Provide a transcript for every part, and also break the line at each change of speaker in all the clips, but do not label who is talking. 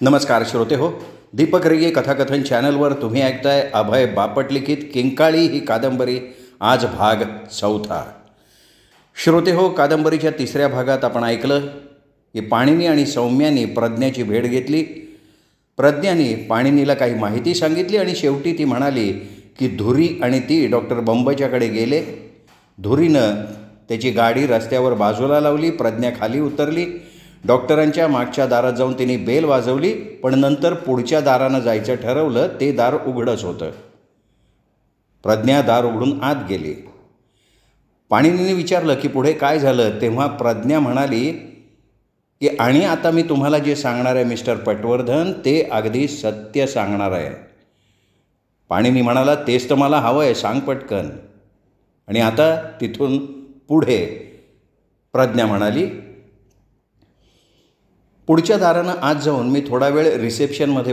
नमस्कार श्रोते हो, दीपक रईये कथाकथन चॅनलवर तुम्ही ऐकताय अभय बापट लिखित किंकाळी ही कादंबरी. आज भाग 4. श्रोते हो, कादंबरीच्या 3ऱ्या भागात आपण ऐकलं की पाणिनी आणि सौम्यानी प्रज्ञाची भेट घेतली. प्रज्ञाने पाणिनीला काही माहिती सांगितली आणि शेवटी ती म्हणाली की धुरी आणि ती डॉक्टर बंबच्याकडे गेले. धुरीनं त्याची गाडी रस्त्यावर बाजूला लावली. प्रज्ञा खाली उतरली. डॉक्टरांच्या मागच्या दारात जाऊन तिने बेल वाजवली, पण नंतर पुढच्या दारानं जायचं ठरवलं. ते दार उघडंच होतं. प्रज्ञा दार उघडून आत गेली. पाणिनीने विचारलं की पुढे काय झालं. तेव्हा प्रज्ञा म्हणाली की आणि आता मी तुम्हाला जे सांगणार आहे मिस्टर पटवर्धन, ते अगदी सत्य सांगणार आहे. पाणिनी म्हणाला, तेच तर मला हवं आहे, सांग पटकन. आणि आता तिथून पुढे प्रज्ञा म्हणाली, पुढच्या दारानं आत जाऊन मी थोडा वेळ रिसेप्शनमध्ये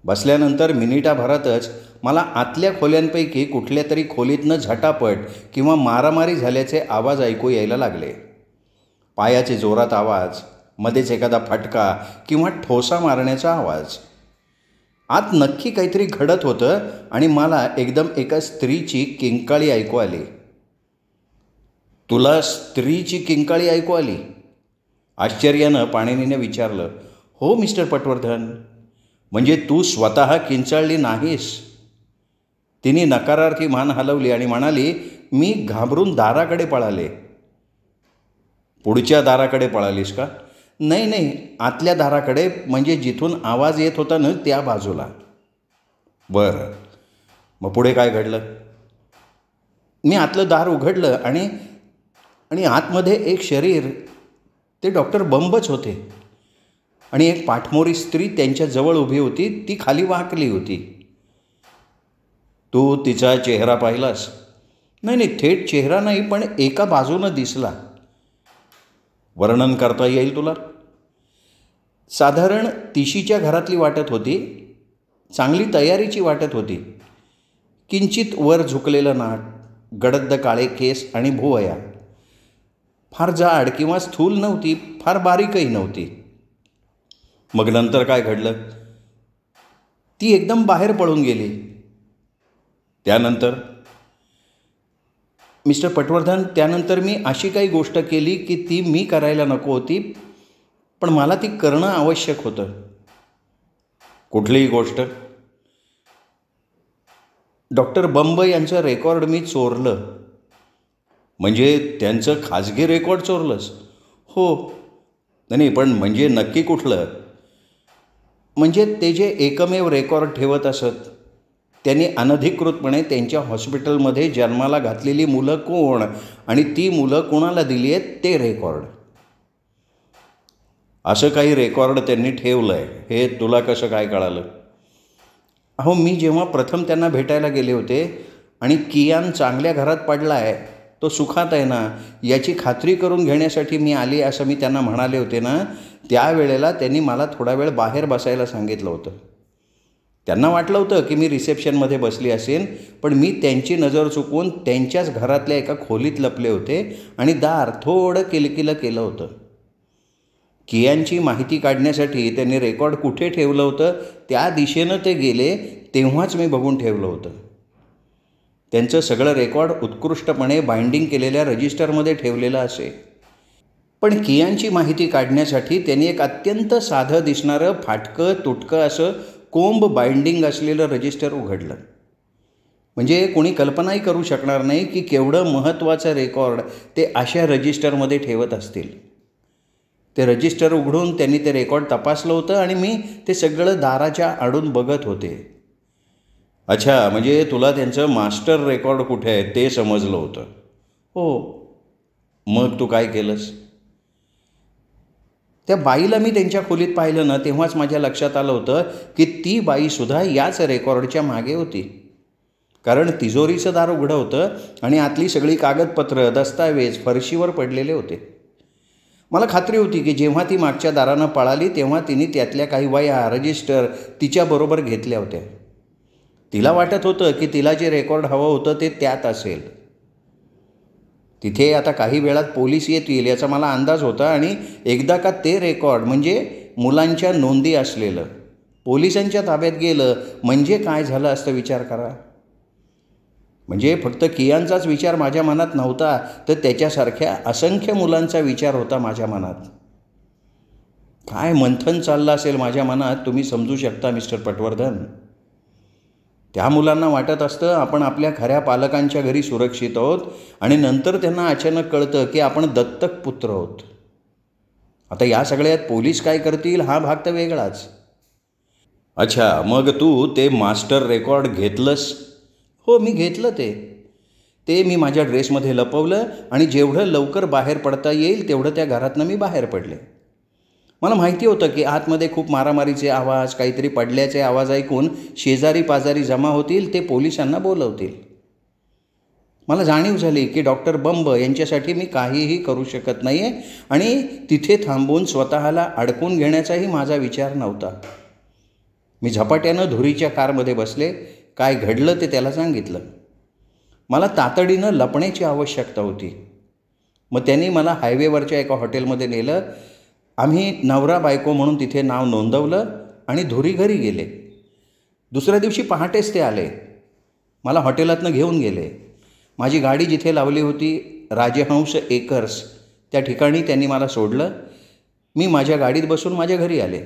बसल्यानंतर मिनिटाभरातच मला आतल्या खोल्यांपैकी कुठल्या तरी खोलीतनं झटापट किंवा मारामारी झाल्याचे आवाज ऐकू यायला लागले. पायाचे जोरात आवाज, मध्येच एखादा फटका किंवा ठोसा मारण्याचा आवाज. आत नक्की काहीतरी घडत होतं आणि मला एकदम एका स्त्रीची किंकाळी ऐकू आली. तुला स्त्रीची किंकाळी ऐकू आली? आश्चर्यानं पाणिनीने विचारलं. हो मिस्टर पटवर्धन, म्हणजे तू स्वतः किंचाळली नाहीस? तिने नकारार्थी मान हलवली आणि म्हणाली, मी घाबरून दाराकडे पळाले. पुढच्या दाराकडे पळालीस का? नाही, आतल्या दाराकडे, म्हणजे जिथून आवाज येत होता ना त्या बाजूला. बरं, मग पुढे काय घडलं? मी आतलं दार उघडलं आणि आतमध्ये एक शरीर, ते डॉक्टर बंबच होते. आणि एक पाठमोरी स्त्री त्यांच्या जवळ उभी होती. ती खाली वाकली होती. तू तिचा चेहरा पाहिलास? नाही, थेट चेहरा नाही, पण एका बाजूनं दिसला. वर्णन करता येईल तुला? साधारण तिशीच्या घरातली वाटत होती. चांगली तयारीची वाटत होती. किंचित वर झुकलेलं नाक, गडद काळे केस आणि भुवया. फार जाड किंवा स्थूल नव्हती, फार बारीकही नव्हती. मग नंतर काय घडलं? ती एकदम बाहेर पळून गेली. त्यानंतर? मिस्टर पटवर्धन, त्यानंतर मी अशी काही गोष्ट केली की ती मी करायला नको होती, पण मला ती करणं आवश्यक होतं. कुठलीही गोष्ट? डॉक्टर बंब यांचं रेकॉर्ड मी चोरलं. म्हणजे त्यांचं खाजगी रेकॉर्ड चोरलंस? हो. नाही, पण म्हणजे नक्की कुठलं? म्हणजे ते जे एकमेव रेकॉर्ड ठेवत असत. त्यांनी अनधिकृतपणे त्यांच्या हॉस्पिटलमध्ये जन्माला घातलेली मुलं कोण आणि ती मुलं कोणाला दिली आहेत ते रेकॉर्ड. असं काही रेकॉर्ड त्यांनी ठेवलं आहे हे तुला कसं काय कळालं? अहो, मी जेव्हा प्रथम त्यांना भेटायला गेले होते आणि कियान चांगल्या घरात पडला आहे, तो सुखात आहे ना, याची खात्री करून घेण्यासाठी मी आली असं मी त्यांना म्हणाले होते ना, त्यावेळेला त्यांनी मला थोडा वेळ बाहेर बसायला सांगितलं होतं. त्यांना वाटलं होतं की मी रिसेप्शनमध्ये बसली असेन, पण मी त्यांची नजर चुकवून त्यांच्याच घरातल्या एका खोलीत लपले होते आणि दार थोडं किलकिलं केलं होतं. कियांची माहिती काढण्यासाठी त्यांनी रेकॉर्ड कुठे ठेवलं होतं त्या दिशेनं ते गेले, तेव्हाच मी बघून ठेवलं होतं. त्यांचं सगळं रेकॉर्ड उत्कृष्टपणे बाइंडिंग केलेल्या रजिस्टरमध्ये ठेवलेलं असे. पण कियांची माहिती काढण्यासाठी त्यांनी एक अत्यंत साधं दिसणारं फाटकं तुटकं असं कोंब बाइंडिंग असलेलं रजिस्टर उघडलं. म्हणजे कोणी कल्पनाही करू शकणार नाही की केवढं महत्त्वाचं रेकॉर्ड ते अशा रजिस्टरमध्ये ठेवत असतील. ते रजिस्टर उघडून त्यांनी ते रेकॉर्ड तपासलं होतं आणि मी ते सगळं दाराच्या आडून बघत होते. अच्छा, म्हणजे तुला त्यांचं मास्टर रेकॉर्ड कुठे आहे ते समजलं होतं? हो. मग तू काय केलंस? त्या बाईला मी त्यांच्या खोलीत पाहिलं ना, तेव्हाच माझ्या लक्षात आलं होतं की ती बाईसुद्धा याच रेकॉर्डच्या मागे होती. कारण तिजोरीचं दार उघडं होतं आणि आतली सगळी कागदपत्र, दस्तावेज फरशीवर पडलेले होते. मला खात्री होती की जेव्हा ती मागच्या दारानं पळाली तेव्हा तिने त्यातल्या काही वह्या, रजिस्टर तिच्याबरोबर घेतल्या होत्या. तिला वाटत होतं की तिला जे रेकॉर्ड हवं होतं ते त्यात असेल. तिथे आता काही वेळात पोलीस येतील याचा मला अंदाज होता आणि एकदा का ते रेकॉर्ड म्हणजे मुलांच्या नोंदी असलेलं पोलिसांच्या ताब्यात गेलं म्हणजे काय झालं असतं विचार करा. म्हणजे फक्त कियांचाच विचार माझ्या मनात नव्हता, तर त्याच्यासारख्या असंख्य मुलांचा विचार होता माझ्या मनात. काय मंथन चाललं असेल माझ्या मनात तुम्ही समजू शकता मिस्टर पटवर्धन. त्या मुलांना वाटत असतं आपण आपल्या खऱ्या पालकांच्या घरी सुरक्षित आहोत आणि नंतर त्यांना अचानक कळतं की आपण दत्तक पुत्र आहोत. आता या सगळ्यात पोलीस काय करतील हा भाग तर वेगळाच. अच्छा, मग तू ते मास्टर रेकॉर्ड घेतलंस? हो, मी घेतलं. ते मी माझ्या ड्रेसमध्ये लपवलं आणि जेवढं लवकर बाहेर पडता येईल तेवढं त्या घरातनं मी बाहेर पडले. मला माहिती होतं की आतमध्ये खूप मारामारीचे आवाज, काहीतरी पडल्याचे आवाज ऐकून शेजारी पाजारी जमा होतील, ते पोलिसांना बोलवतील. मला जाणीव झाली की डॉक्टर बंब यांच्यासाठी मी काहीही करू शकत नाही आहे आणि तिथे थांबून स्वतःला अडकून घेण्याचाही माझा विचार नव्हता. मी झपाट्यानं धुरीच्या कारमध्ये बसले. काय घडलं ते त्याला सांगितलं. मला तातडीनं लपण्याची आवश्यकता होती. मग त्यांनी मला हायवेवरच्या एका हॉटेलमध्ये नेलं. आम्ही नवरा बायको म्हणून तिथे नाव नोंदवलं आणि धुरी घरी गेले. दुसऱ्या दिवशी पहाटेच ते आले. मला हॉटेलातनं घेऊन गेले. माझी गाडी जिथे लावली होती राजहंस एकर्स त्या ठिकाणी त्यांनी मला सोडलं. मी माझ्या गाडीत बसून माझ्या घरी आले.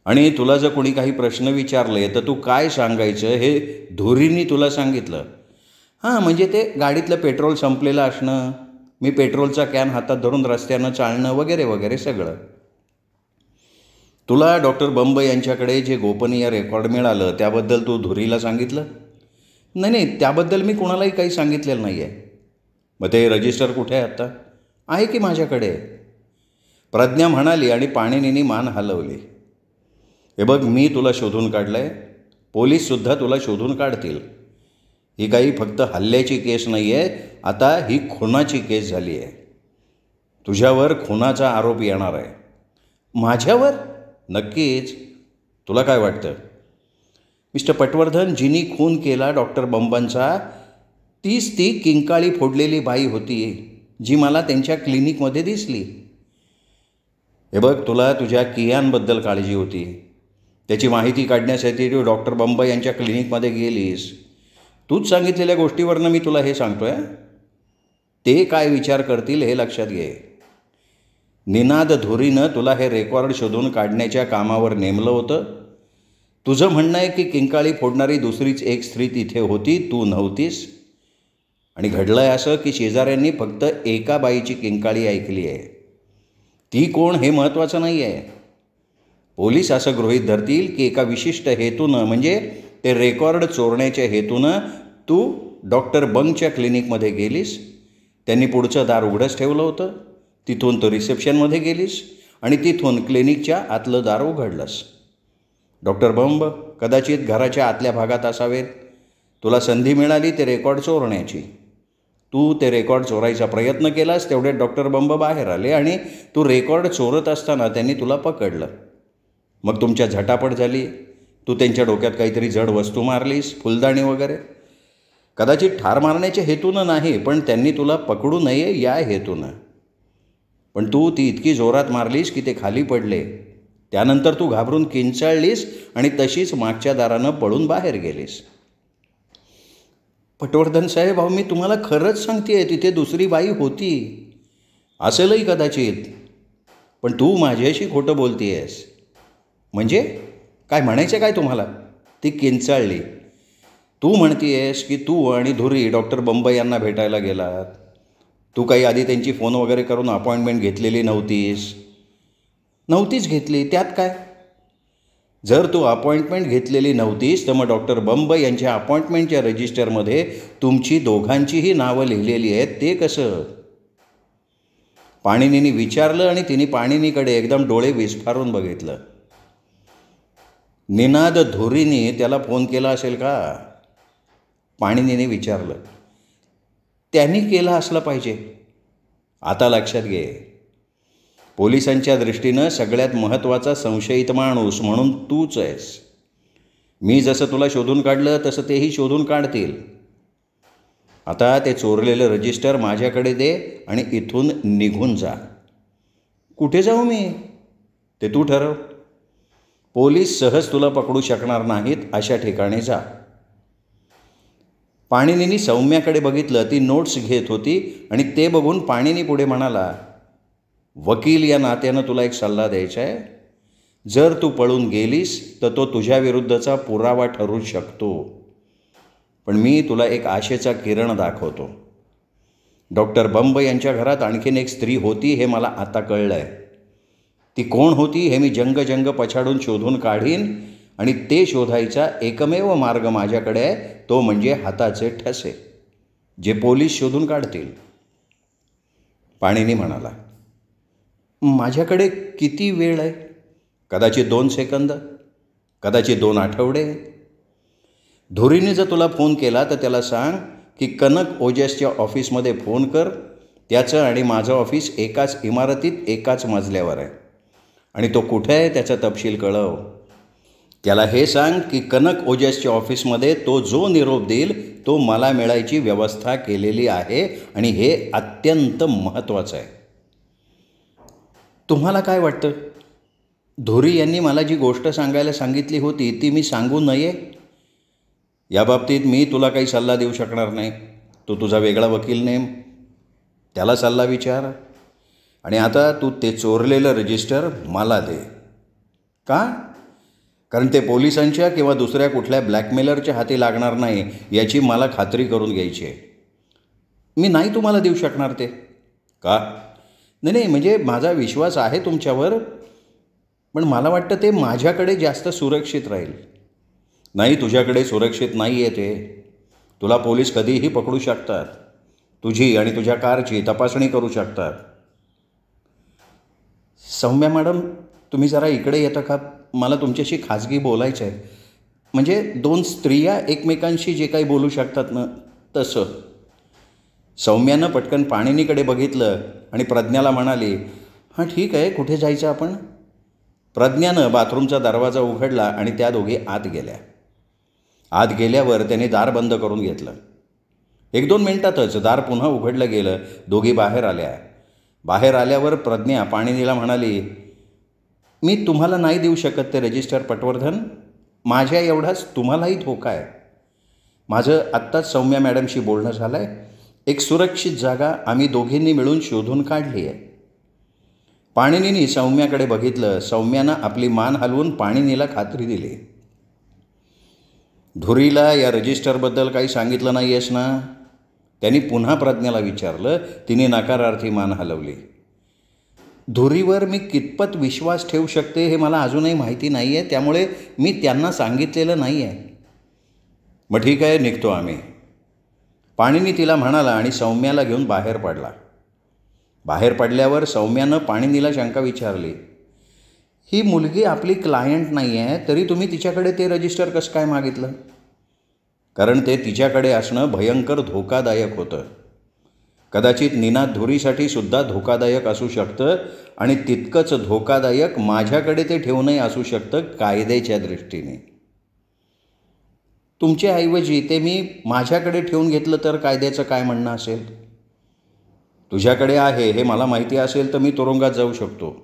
आणि तुला जर कोणी काही प्रश्न विचारले तर तू काय सांगायचं हे धुरीनी तुला सांगितलं? हां, म्हणजे ते गाडीतलं पेट्रोल संपलेलं असणं, मी पेट्रोलचा कॅन हातात धरून रस्त्यानं चालणं वगैरे वगैरे सगळं. तुला डॉक्टर बंब यांच्याकडे जे गोपनीय रेकॉर्ड मिळालं त्याबद्दल तू धुरीला सांगितलं? नाही, त्याबद्दल मी कोणालाही काही सांगितलेलं नाही आहे. मग ते रजिस्टर कुठे आहे आत्ता? आहे की माझ्याकडे. प्रज्ञा म्हणाली आणि पाणिनीनी मान हलवली. हे बघ, मी तुला शोधून काढलं आहे, पोलीससुद्धा तुला शोधून काढतील. ही काही फक्त हल्ल्याची केस नाही आहे, आता ही खुनाची केस झाली आहे. तुझ्यावर खुनाचा आरोप येणार आहे. माझ्यावर? नक्कीच. तुला काय वाटतं? मिस्टर पटवर्धन, जिनी खून केला डॉक्टर बंबांचा तीच ती किंकाळी फोडलेली बाई होती जी मला त्यांच्या क्लिनिकमध्ये दिसली. हे बघ, तुला तुझ्या कियांबद्दल काळजी होती. त्याची माहिती काढण्यासाठी तू डॉक्टर बंब यांच्या क्लिनिकमध्ये गेलीस. तूच सांगितलेल्या गोष्टीवरनं मी तुला हे सांगतो आहे. ते काय विचार करतील हे लक्षात घे. निनाद धुरीनं तुला हे रेकॉर्ड शोधून काढण्याच्या कामावर नेमलं होतं. तुझं म्हणणं आहे की किंकाळी फोडणारी दुसरीच एक स्त्री तिथे होती, तू नव्हतीस. आणि घडलं आहे असं की शेजाऱ्यांनी फक्त एका बाईची किंकाळी ऐकली आहे. ती कोण हे महत्त्वाचं नाही आहे. पोलीस असं गृहीत धरतील की एका विशिष्ट हेतूनं, म्हणजे ते रेकॉर्ड चोरण्याच्या हेतूनं तू डॉक्टर बंगच्या क्लिनिकमध्ये गेलीस. त्यांनी पुढचं दार उघडंच ठेवलं होतं. तिथून तो रिसेप्शनमध्ये गेलीस आणि तिथून क्लिनिकच्या आतलं दार उघडलंस. डॉक्टर बंब कदाचित घराच्या आतल्या भागात असावेत. तुला संधी मिळाली ते रेकॉर्ड चोरण्याची. तू ते रेकॉर्ड चोरायचा प्रयत्न केलास, तेवढ्यात डॉक्टर बंब बाहेर आले आणि तू रेकॉर्ड चोरत असताना त्यांनी तुला पकडलं. मग तुमच्या झटापट झाली. तू त्यांच्या डोक्यात काहीतरी जड वस्तू मारलीस, फुलदाणी वगैरे. कदाचित ठार मारण्याच्या हेतूनं नाही, पण त्यांनी तुला पकडू नये या हेतूनं. पण तू ती इतकी जोरात मारलीस की ते खाली पडले. त्यानंतर तू घाबरून किंचाळलीस आणि तशीच मागच्या दारानं पळून बाहेर गेलीस. पटवर्धन साहेब, अहो मी तुम्हाला खरंच सांगते आहे, तिथे दुसरी बाई होती. असेलही कदाचित, पण तू माझ्याशी खोटं बोलते आहेस. म्हणजे काय म्हणायचं काय तुम्हाला? ती किंचाळली. तू म्हणते आहेस की तू आणि धुरी डॉक्टर बंब यांना भेटायला गेलात. तू काही आधी त्यांची फोन वगैरे करून अपॉइंटमेंट घेतलेली नव्हतीस घेतली, त्यात काय? जर तू अपॉइंटमेंट घेतलेली नव्हतीस तर मग डॉक्टर बंब यांच्या अपॉइंटमेंटच्या रजिस्टरमध्ये तुमची दोघांचीही नावं लिहिलेली आहेत, ते कसं? पाणिनीनी विचारलं आणि तिने पाणिनीकडे एकदम डोळे विस्फारून बघितलं. निनाद धुरीने त्याला फोन केला असेल का? पाणिनीने विचारलं. त्यांनी केला असला पाहिजे. आता लक्षात घे, पोलिसांच्या दृष्टीनं सगळ्यात महत्त्वाचा संशयित माणूस म्हणून तूच आहेस. मी जसं तुला शोधून काढलं तसं तेही शोधून काढतील. आता ते चोरलेलं रजिस्टर माझ्याकडे दे आणि इथून निघून जा. कुठे जाऊ मी? ते तू ठरव. पोलीस सहज तुला पकडू शकणार नाहीत अशा ठिकाणी जा. पाणिनींनी सौम्याकडे बघितलं. ती नोट्स घेत होती आणि ते बघून पाणिनी पुढे म्हणाला, वकील या नात्यानं तुला एक सल्ला द्यायचा आहे. जर तू पळून गेलीस तर तो तुझ्याविरुद्धचा पुरावा ठरू शकतो. पण मी तुला एक आशेचा किरण दाखवतो. डॉक्टर बंब यांच्या घरात आणखीन एक स्त्री होती हे मला आता कळलं आहे. ती कोण होती हे मी जंग पछाडून शोधून काढीन आणि ते शोधायचा एकमेव मार्ग माझ्याकडे आहे, तो म्हणजे हाताचे ठसे, जे पोलीस शोधून काढतील. पाणिनी म्हणाला, माझ्याकडे किती वेळ आहे? कदाचित 2 सेकंद, कदाचित 2 आठवडे. धुरीने जर तुला फोन केला तर त्याला सांग की कनक ओजसच्या ऑफिसमध्ये फोन कर. त्याचं आणि माझं ऑफिस एकाच इमारतीत एकाच मजल्यावर आहे आणि तो कुठे आहे त्याचा तपशील कळव. त्याला हे सांग की कनक ओजसच्या ऑफिसमध्ये तो जो निरोप देईल तो मला मिळायची व्यवस्था केलेली आहे आणि हे अत्यंत महत्त्वाचं आहे. तुम्हाला काय वाटतं? धुरी यांनी मला जी गोष्ट सांगायला सांगितली होती ती मी सांगू नये? याबाबतीत मी तुला काही सल्ला देऊ शकणार नाही. तू तुझा वेगळा वकील नेम, त्याला सल्ला विचार. आणि आता तू ते चोरलेलं रजिस्टर मला दे. का? कारण ते पोलिसांच्या किंवा दुसऱ्या कुठल्या ब्लॅकमेलरच्या हाती लागणार नाही याची मला खात्री करून घ्यायची आहे. मी नाही तुम्हाला देऊ शकणार ते. का? नाही, म्हणजे माझा विश्वास आहे तुमच्यावर, पण मला वाटतं ते माझ्याकडे जास्त सुरक्षित राहील. नाही, तुझ्याकडे सुरक्षित नाही आहे ते. तुला पोलीस कधीही पकडू शकतात. तुझी आणि तुझ्या कारची तपासणी करू शकतात. सौम्या मॅडम, तुम्ही जरा इकडे येता का? मला तुमच्याशी खाजगी बोलायचं आहे. म्हणजे 2 स्त्रिया एकमेकांशी जे काही बोलू शकतात ना, तसं. सौम्यानं पटकन पाणिनीकडे बघितलं आणि प्रज्ञाला म्हणाली, हां ठीक आहे, कुठे जायचं आपण? प्रज्ञानं बाथरूमचा दरवाजा उघडला आणि त्या दोघी आत गेल्या. आत गेल्यावर त्याने दार बंद करून घेतलं. 1-2 मिनिटातच दार पुन्हा उघडलं गेलं. दोघी बाहेर आल्या. बाहेर आल्यावर प्रज्ञा पाणिनीला म्हणाली, मी तुम्हाला नाही देऊ शकत ते रजिस्टर पटवर्धन. माझ्या एवढाच तुम्हालाही धोका आहे. माझं आत्ताच सौम्या मॅडमशी बोलणं झालं आहे. एक सुरक्षित जागा आम्ही दोघींनी मिळून शोधून काढली आहे. पाणिनीने सौम्याकडे बघितलं. सौम्यानं आपली मान हलवून पाणिनीला खात्री दिली. धुरीला या रजिस्टरबद्दल काही सांगितलं नाही आहेस ना? त्यांनी पुन्हा प्रज्ञाला विचारलं. तिने नकारार्थी मान हलवली. धुरीवर मी कितपत विश्वास ठेवू शकते हे मला अजूनही माहिती नाही आहे, त्यामुळे मी त्यांना सांगितलेलं नाही आहे. मग ठीक आहे, निघतो आम्ही, पाणिनी तिला म्हणाला आणि सौम्याला घेऊन बाहेर पडला. बाहेर पडल्यावर सौम्यानं पाणिनीला शंका विचारली, ही मुलगी आपली क्लायंट नाही आहे, तरी तुम्ही तिच्याकडे ते रजिस्टर कसं काय मागितलं? कारण ते तिच्याकडे असणं भयंकर धोकादायक होतं. कदाचित निनाद धुरीसाठी सुद्धा धोकादायक असू शकतं आणि तितकंच धोकादायक माझ्याकडे ते ठेवणंही असू शकतं कायद्याच्या दृष्टीने. तुमच्याऐवजी ते मी माझ्याकडे ठेवून घेतलं तर कायद्याचं काय म्हणणं असेल? तुझ्याकडे आहे हे मला माहिती असेल तर मी तुरुंगात जाऊ शकतो.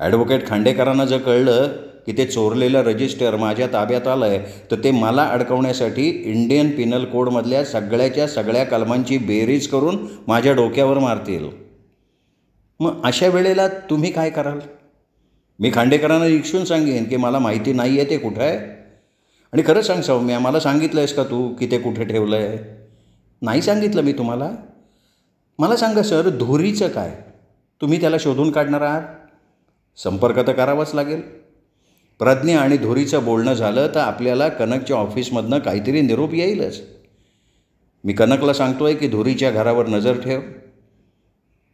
ॲडव्होकेट खांडेकरांना जर कळलं की ते चोरलेलं रजिस्टर माझ्या ताब्यात आलं आहे तर ते मला अडकवण्यासाठी इंडियन पिनल कोडमधल्या सगळ्या कलमांची बेरीज करून माझ्या डोक्यावर मारतील. मग अशा वेळेला तुम्ही काय कराल? मी खांडेकरांना इच्छून सांगेन की मला माहिती नाही आहे ते कुठं आहे. आणि खरं सांग सौम्या, मला सांगितलं आहेस का तू की ते कुठे ठेवलं आहे? नाही सांगितलं मी तुम्हाला. मला सांगा सर, धुरीचं काय? तुम्ही त्याला शोधून काढणार आहात? संपर्क तर करावाच लागेल. प्रज्ञा आणि धुरीचं बोलणं झालं तर आपल्याला कनकच्या ऑफिसमधनं काहीतरी निरोप येईलच. मी कनकला सांगतोय की धुरीच्या घरावर नजर ठेव.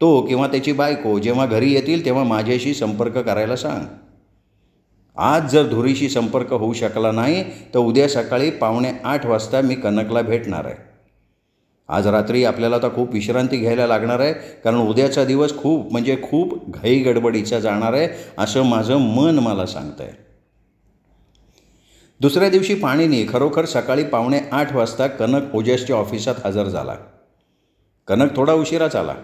तो किंवा त्याची बायको जेव्हा घरी येतील तेव्हा माझ्याशी संपर्क करायला सांग. आज जर धुरीशी संपर्क होऊ शकला नाही तर उद्या सकाळी 7:45 वाजता मी कनकला भेटणार आहे. आज रात्री आपल्याला आता खूप विश्रांती घ्यायला लागणार आहे, कारण उद्याचा दिवस खूप घाई गडबडीचा जाणार आहे असं माझं मन मला सांगतं आहे. दुसऱ्या दिवशी पाणिनी खरोखर सकाळी 7:45 वाजता कनक ओजसच्या ऑफिसात हजर झाला. कनक थोडा उशिराच आला.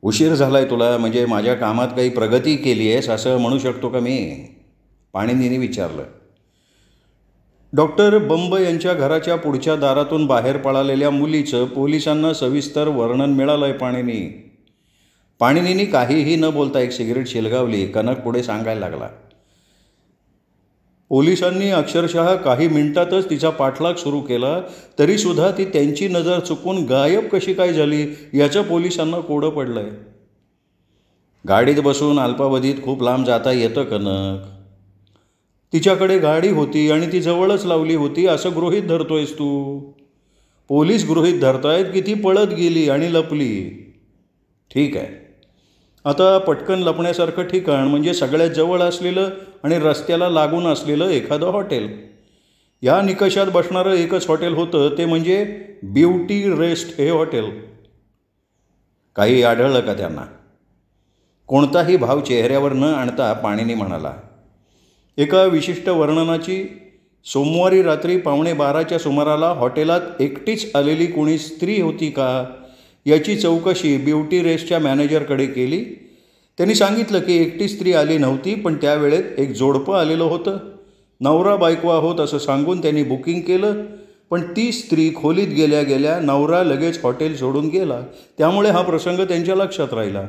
उशीर झाला आहे तुला, म्हणजे माझ्या कामात काही प्रगती केली आहेस असं म्हणू शकतो का मी? पाणिनीने विचारलं. डॉक्टर बंब यांच्या घराच्या पुढच्या दारातून बाहेर पळालेल्या मुलीचं पोलिसांना सविस्तर वर्णन मिळालं आहे पाणिनी. पाणिनीने काहीही न बोलता एक सिगरेट शिलगावली. कनक पुढे सांगायला लागला. पोलिसांनी अक्षरशः काही मिनिटातच तिचा पाठलाग सुरू केला, तरीसुद्धा ती त्यांची नजर चुकून गायब कशी काय झाली याचं पोलिसांना कोडं पडलं आहे. गाडीत बसून अल्पावधीत खूप लांब जाता येतं कनक. तिच्याकडे गाडी होती आणि ती जवळच लावली होती असं गृहीत धरतोयस तू. पोलीस गृहीत धरतायत की ती पळत गेली आणि लपली. ठीक आहे, आता पटकन लपण्यासारखं ठिकाण म्हणजे सगळ्यात जवळ असलेलं आणि रस्त्याला लागून असलेलं एखादं हॉटेल. या निकषात बसणारं एकच हॉटेल होतं, ते म्हणजे ब्युटी रेस्ट हे हॉटेल. काही आढळलं का त्यांना? कोणताही भाव चेहऱ्यावर न आणता पाणिनी म्हणाला. एका विशिष्ट वर्णनाची सोमवारी रात्री 11:15च्या सुमाराला हॉटेलात एकटीच आलेली कोणी स्त्री होती का याची चौकशी ब्युटी रेस्टच्या मॅनेजरकडे केली. त्यांनी सांगितलं की एकटी स्त्री आली नव्हती, पण त्यावेळेत एक जोडपं आलेलं होतं. नवरा बायको आहोत असं सांगून त्यांनी बुकिंग केलं, पण ती स्त्री खोलीत गेल्या गेल्या नवरा लगेच हॉटेल सोडून गेला. त्यामुळे हा प्रसंग त्यांच्या लक्षात राहिला.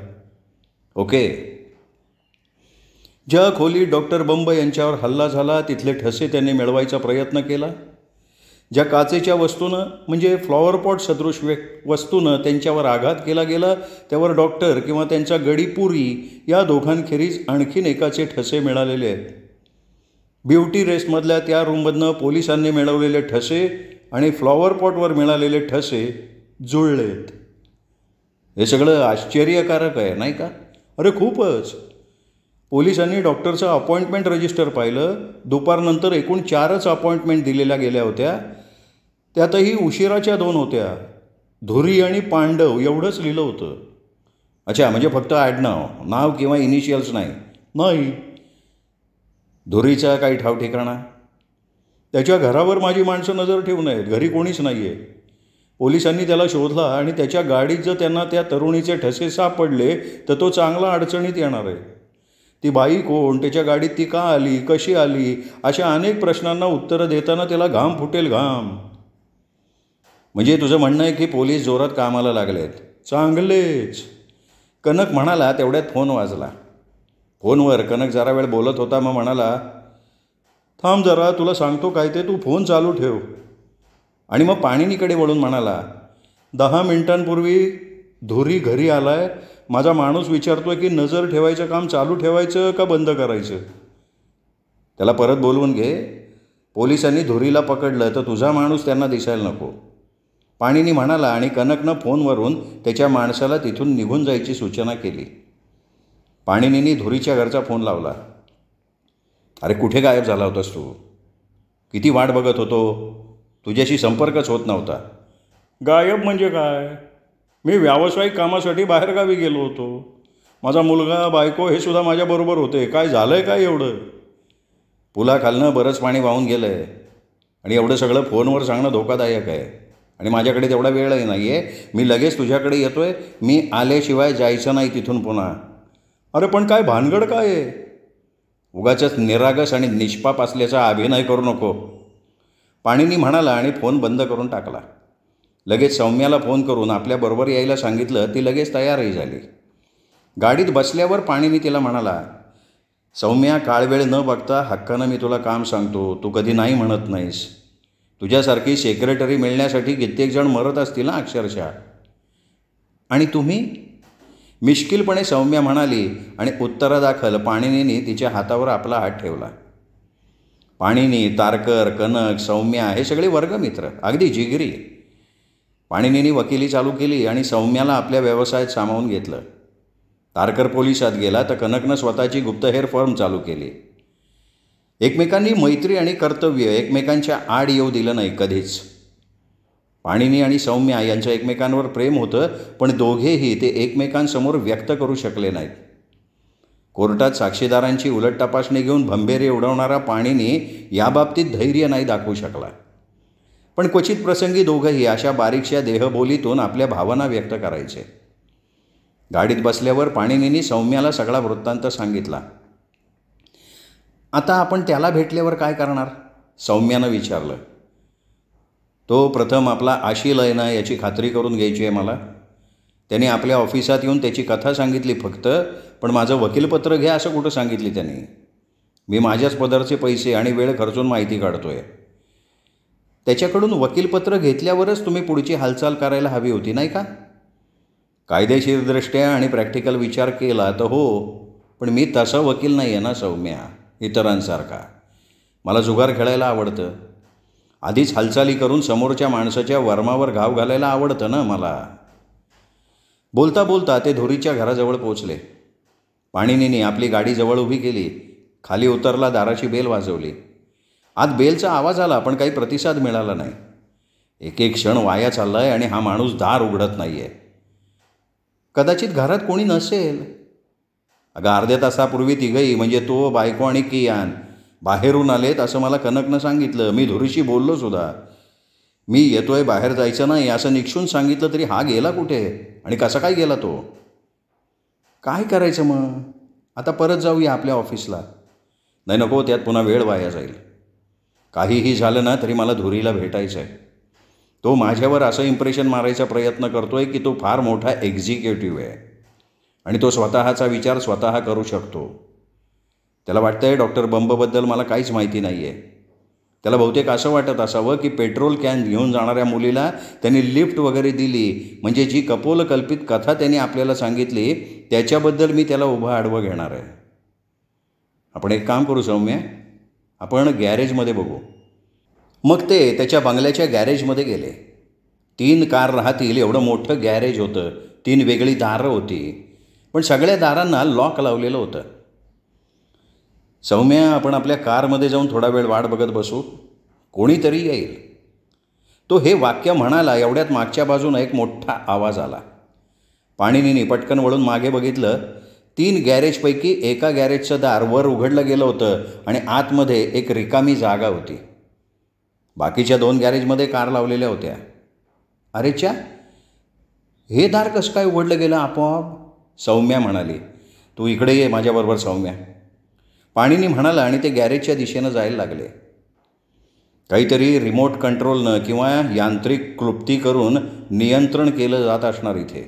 ओके. ज्या खोलीत डॉक्टर बंब यांच्यावर हल्ला झाला तिथले ठसे त्यांनी मिळवायचा प्रयत्न केला. ज्या काचेच्या वस्तूनं म्हणजे फ्लॉवर पॉट सदृश वस्तूनं त्यांच्यावर आघात केला गेला त्यावर डॉक्टर किंवा त्यांचा गडी पुरी या दोघांखेरीज आणखीन एकाचे ठसे मिळालेले आहेत. ब्युटी रेस्टमधल्या त्या रूममधनं पोलिसांनी मिळवलेले ठसे आणि फ्लॉवर पॉटवर मिळालेले ठसे जुळलेत. हे सगळं आश्चर्यकारक आहे नाही का? अरे खूपच. पोलिसांनी डॉक्टरचं अपॉइंटमेंट रजिस्टर पाहिलं. दुपारनंतर एकूण 4च अपॉइंटमेंट दिलेल्या गेल्या होत्या. त्यातही उशिराच्या 2 होत्या. धुरी आणि पांडव एवढंच लिहिलं होतं. अच्छा, म्हणजे फक्त आडनाव, नाव किंवा इनिशियल्स नाही. धुरीचा काही ठाव ठिकाणा? त्याच्या घरावर माझी माणसं नजर ठेवून आहेत. घरी कोणीच नाही आहे. पोलिसांनी त्याला शोधला आणि त्याच्या गाडीत जर त्यांना त्या तरुणीचे ठसे सापडले तर तो चांगला अडचणीत येणार आहे. ती बाई कोण, त्याच्या गाडीत ती का आली, कशी आली, अशा अनेक प्रश्नांना उत्तरं देताना त्याला घाम फुटेल घाम. म्हणजे तुझं म्हणणं आहे की पोलीस जोरात कामाला लागलेत? चांगलेच. कनक म्हणाला. तेवढ्यात फोन वाजला. फोनवर कनक जरा वेळ बोलत होता. मग म्हणाला, थांब जरा, तुला सांगतो काय ते, तू फोन चालू ठेव. आणि मग पाणिनीकडे वळून म्हणाला, 10 मिनिटांपूर्वी धुरी घरी आलाय. माझा माणूस विचारतोय की नजर ठेवायचं काम चालू ठेवायचं का बंद करायचं. त्याला परत बोलवून घे. पोलिसांनी धुरीला पकडलं तर तुझा माणूस त्यांना दिसायला नको. पाणिनी म्हणाला आणि कनकनं फोनवरून त्याच्या माणसाला तिथून निघून जायची सूचना केली. पाणिनीने धुरीच्या घरचा फोन लावला. अरे कुठे गायब झाला होतास तू? किती वाट बघत होतो, तुझ्याशी संपर्कच होत नव्हता. गायब म्हणजे काय? मी व्यावसायिक कामासाठी बाहेरगावी गेलो होतो. माझा मुलगा, बायको हे सुद्धा माझ्याबरोबर होते. काय झालं आहे काय एवढं? पुलाखालनं बरंच पाणी वाहून गेलं आहे आणि एवढं सगळं फोनवर सांगणं धोकादायक आहे. आणि माझ्याकडे तेवढा वेळही नाही आहे. मी लगेच तुझ्याकडे येतो आहे. मी आल्याशिवाय जायचं नाही तिथून पुन्हा. अरे पण काय भानगड काय आहे? उगाचच निरागस आणि निष्पाप असल्याचा अभिनय करू नको, पाणिनी म्हणाला आणि फोन बंद करून टाकला. लगेच सौम्याला फोन करून आपल्याबरोबर यायला सांगितलं. ती लगेच तयारही झाली. गाडीत बसल्यावर पाणिनी तिला म्हणाला, सौम्या, काळवेळ न बघता हक्कानं मी तुला काम सांगतो. तू कधी नाही म्हणत नाहीस. तुझ्यासारखी सेक्रेटरी मिळण्यासाठी कित्येक जण मरत असतील ना अक्षरशः. आणि तुम्ही? मिश्किलपणे सौम्या म्हणाली आणि उत्तरादाखल पाणिनीने तिच्या हातावर आपला हात ठेवला. पाणिनी, तारकर, कनक, सौम्या हे सगळे वर्गमित्र, अगदी जिगरी. पाणिनीने वकिली चालू केली आणि सौम्याला आपल्या व्यवसायात सामावून घेतलं. तारकर पोलिसात गेला तर कनकनं स्वतःची गुप्तहेर फर्म चालू केली. एकमेकांनी मैत्री आणि कर्तव्य एकमेकांच्या आड येऊ दिलं नाही कधीच. पाणिनी आणि सौम्या यांचं एकमेकांवर प्रेम होतं, पण दोघेही ते एकमेकांसमोर व्यक्त करू शकले नाहीत. कोर्टात साक्षीदारांची उलट तपासणी घेऊन भंभेरे उडवणारा पाणिनी याबाबतीत धैर्य नाही दाखवू शकला. पण क्वचित प्रसंगी दोघंही अशा बारीकशा देहबोलीतून आपल्या भावना व्यक्त करायचे. गाडीत बसल्यावर पाणिनींनी सौम्याला सगळा वृत्तांत सांगितला. आता आपण त्याला भेटल्यावर काय करणार, सौम्यानं विचारलं. तो प्रथम आपला आशील आहे ना याची खात्री करून घ्यायची आहे मला. त्याने आपल्या ऑफिसात येऊन त्याची कथा सांगितली फक्त, पण माझं वकीलपत्र घ्या असं कुठं सांगितली त्याने. मी माझ्याच पदरचे पैसे आणि वेळ खर्चून माहिती काढतोय. त्याच्याकडून वकीलपत्र घेतल्यावरच तुम्ही पुढची हालचाल करायला हवी होती नाही का. कायदेशीरदृष्ट्या आणि प्रॅक्टिकल विचार केला तर हो, पण मी तसा वकील नाही आहे ना सौम्या, इतरांसारखा. मला जुगार खेळायला आवडतं. आधीच हालचाली करून समोरच्या माणसाच्या वर्मावर घाव घालायला आवडतं ना मला. बोलता बोलता ते धुरीच्या घराजवळ पोचले. पाणिनींनी आपली गाडी जवळ उभी केली. खाली उतरला, दाराची बेल वाजवली. आत बेलचा आवाज आला, पण काही प्रतिसाद मिळाला नाही. एक एक क्षण वाया चालला आहे आणि हा माणूस दार उघडत नाही आहे. कदाचित घरात कोणी नसेल. अगं अर्ध्या तासापूर्वी तिघही म्हणजे तो, बायको आणि कियान बाहेरून आलेत असं मला कनकनं सांगितलं. मी धुरीशी बोललो सुद्धा. मी येतोय, बाहेर जायचं नाही असं निक्षून सांगितलं तरी हा गेला कुठे आणि कसा काय गेला तो. काय करायचं मग, आता परत जाऊया आपल्या ऑफिसला. नाही नको, त्यात पुन्हा वेळ वाया जाईल. काहीही झालं ना तरी मला धुरीला भेटायचं आहे. तो माझ्यावर असं इम्प्रेशन मारायचा प्रयत्न करतोय की तो फार मोठा एक्झिक्युटिव्ह आहे आणि तो स्वतःचा विचार स्वतः करू शकतो. त्याला वाटतंय डॉक्टर बंबबद्दल मला काहीच माहिती नाही आहे. त्याला बहुतेक असं वाटत असावं की पेट्रोल कॅन घेऊन जाणाऱ्या मुलीला त्यांनी लिफ्ट वगैरे दिली, म्हणजे जी कपोलकल्पित कथा त्यांनी आपल्याला सांगितली त्याच्याबद्दल मी त्याला उभं आडवं घेणार आहे. आपण एक काम करू सौम्या, आपण गॅरेजमध्ये बघू. मग ते त्याच्या बंगल्याच्या गॅरेजमध्ये गेले. 3 कार राहतील एवढं मोठं गॅरेज होतं. 3 वेगळी दारं होती, पण सगळ्या दारांना लॉक लावलेलं होतं. सौम्या, आपण आपल्या कारमध्ये जाऊन थोडा वेळ वाट बघत बसू, कोणीतरी येईल. तो हे वाक्य म्हणाला एवढ्यात मागच्या बाजूनं एक मोठा आवाज आला. पाणिनींनी पटकन वळून मागे बघितलं. 3 गॅरेजपैकी एका गॅरेजचं दार वर उघडलं गेलं होतं आणि आतमध्ये एक रिकामी जागा होती. बाकीच्या 2 गॅरेजमध्ये कार लावलेल्या होत्या. अरे च्या, हे दार कसं काय उघडलं गेलं आपोआप, सौम्या म्हणाली. तू इकडे ये माझ्याबरोबर सौम्या, पाणिनी म्हणाला आणि ते गॅरेजच्या दिशेनं जायला लागले. काहीतरी रिमोट कंट्रोलनं किंवा यांत्रिक क्लुप्ती करून नियंत्रण केलं जात असणार इथे.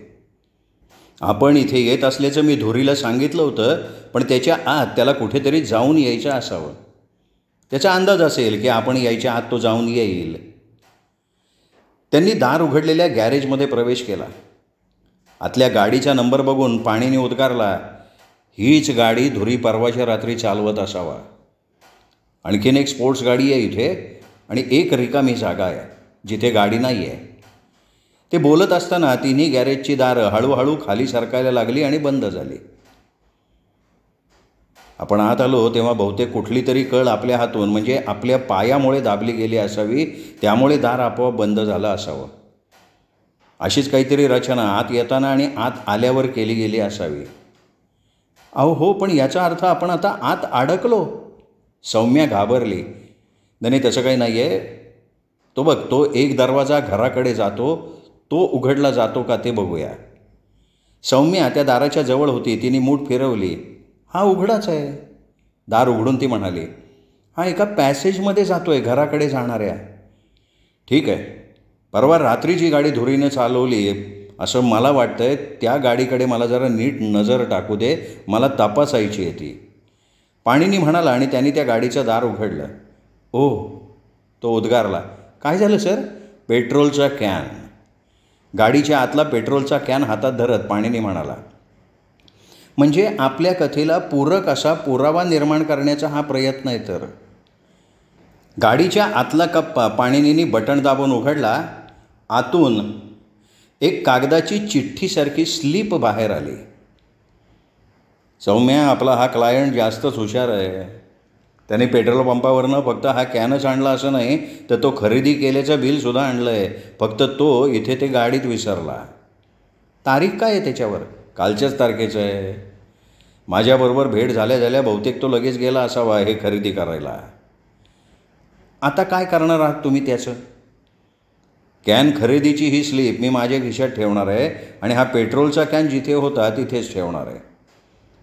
आपण इथे येत असल्याचं मी धुरीला सांगितलं होतं, पण त्याच्या आत त्याला कुठेतरी जाऊन यायचं असावं. त्याचा अंदाज असेल की आपण यायच्या आत तो जाऊन येईल. त्यांनी दार उघडलेल्या गॅरेजमध्ये प्रवेश केला. आतल्या गाडीचा नंबर बघून पाणिनी उद्गारला, हीच गाडी धुरी परवाच्या रात्री चालवत असावा. आणखीन एक स्पोर्ट्स गाडी आहे इथे आणि एक रिकामी जागा आहे जिथे गाडी नाही आहे. ते बोलत असताना तिन्ही गॅरेजची दारं हळूहळू खाली सरकायला लागली आणि बंद झाली. आपण आत आलो तेव्हा बहुतेक कुठली तरी कळ आपल्या हातून म्हणजे आपल्या पायामुळे दाबली गेली असावी, त्यामुळे दार आपोआप बंद झालं असावं. अशीच काहीतरी रचना आत येताना आणि आत आल्यावर केली गेली असावी. अहो हो, पण याचा अर्थ आपण आता आत अडकलो. सौम्या घाबरली. नाही तसं काही नाही आहे. तो बघ, तो एक दरवाजा घराकडे जातो, तो उघडला जातो का ते बघूया. सौम्या त्या दाराच्या जवळ होती. तिने मूठ फिरवली. हा उघडाच आहे. दार उघडून ती म्हणाली, हा एका पॅसेजमध्ये जातो आहे, घराकडे जाणाऱ्या. ठीक आहे, परवा रात्री जी गाडी धुरीने चालवली असं मला वाटतंय, त्या गाडीकडे मला जरा नीट नजर टाकू दे, मला तपासायची आहे ती, पाणिनी म्हणाला आणि त्यांनी त्या गाडीचं दार उघडलं. ओह, तो उद्गारला. काय झालं सर? पेट्रोलचा कॅन. गाडीच्या आतला पेट्रोलचा कॅन हातात धरत पाणिनी म्हणाला, म्हणजे आपल्या कथेला पूरक असा पुरावा निर्माण करण्याचा हा प्रयत्न आहे. तर गाडीच्या आतला कप्पा पाणिनींनी बटण दाबून उघडला. आतून एक कागदाची चिठ्ठीसारखी स्लिप बाहेर आली. सौम्या, आपला हा क्लायंट जास्तच हुशार आहे. त्याने पेट्रोल पंपावरनं फक्त हा कॅनच आणला असं नाही, तर तो खरेदी केल्याचं बिलसुद्धा आणलं आहे. फक्त तो इथे ते गाडीत विसरला. तारीख काय आहे त्याच्यावर? कालच्याच तारखेचं आहे. माझ्याबरोबर भेट झाल्या झाल्या बहुतेक तो लगेच गेला असावा हे खरेदी करायला. आता काय करणार आहात तुम्ही त्याचं? कॅन खरेदीची ही स्लिप मी माझ्या खिशात ठेवणार आहे आणि हा पेट्रोलचा कॅन जिथे होता तिथेच ठेवणार आहे.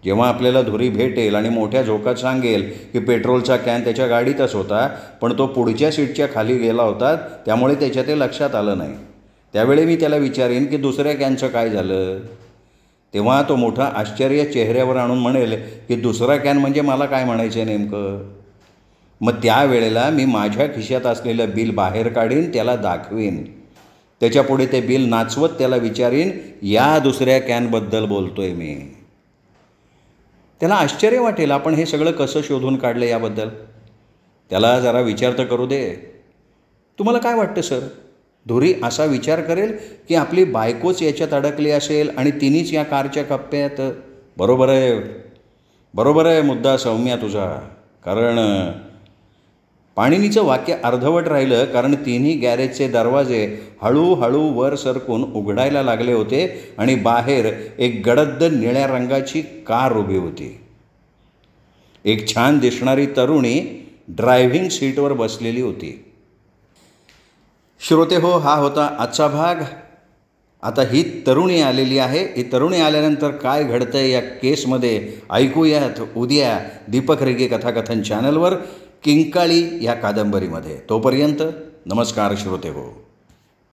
जेव्हा आपल्याला धुरी भेटेल आणि मोठ्या झोकात सांगेल की पेट्रोलचा कॅन त्याच्या गाडीतच होता, पण तो पुढच्या सीटच्या खाली गेला होता, त्यामुळे त्याच्या ते लक्षात आलं नाही, त्यावेळी मी त्याला विचारीन की दुसऱ्या कॅनचं काय झालं. तेव्हा तो मोठा आश्चर्य चेहऱ्यावर आणून म्हणेल की दुसरा कॅन म्हणजे मला काय म्हणायचं आहे नेमकं. मग त्यावेळेला मी माझ्या खिशात असलेलं बिल बाहेर काढीन, त्याला दाखवीन. त्याच्यापुढे ते बिल नाचवत त्याला विचारीन, या दुसऱ्या कॅनबद्दल बोलतोय मी. त्याला आश्चर्य वाटेल आपण हे सगळं कसं शोधून काढलं याबद्दल. त्याला जरा विचार तर करू दे. तुम्हाला काय वाटतं सर, धुरी असा विचार करेल की आपली बायकोच याच्यात अडकली असेल आणि तिनेच या कारच्या कप्प्यात. बरोबर आहे, बरोबर आहे मुद्दा सौम्या तुझा. कारण पाणिनीचं वाक्य अर्धवट राहिलं, कारण तिन्ही गॅरेजचे दरवाजे हळूहळू वर सरकून उघडायला लागले होते आणि बाहेर एक गडद निळ्या रंगाची कार उभी होती. एक छान दिसणारी तरुणी ड्रायव्हिंग सीटवर बसलेली होती. श्रोते हो, हा होता आजचा भाग. आता ही तरुणी आलेली आहे. ही तरुणी आल्यानंतर काय घडतंय या केसमध्ये ऐकूयात उद्या दीपक रेगे कथाकथन चॅनलवर, किंकाळी या कादंबरीमध्ये. तोपर्यंत नमस्कार श्रोते हो.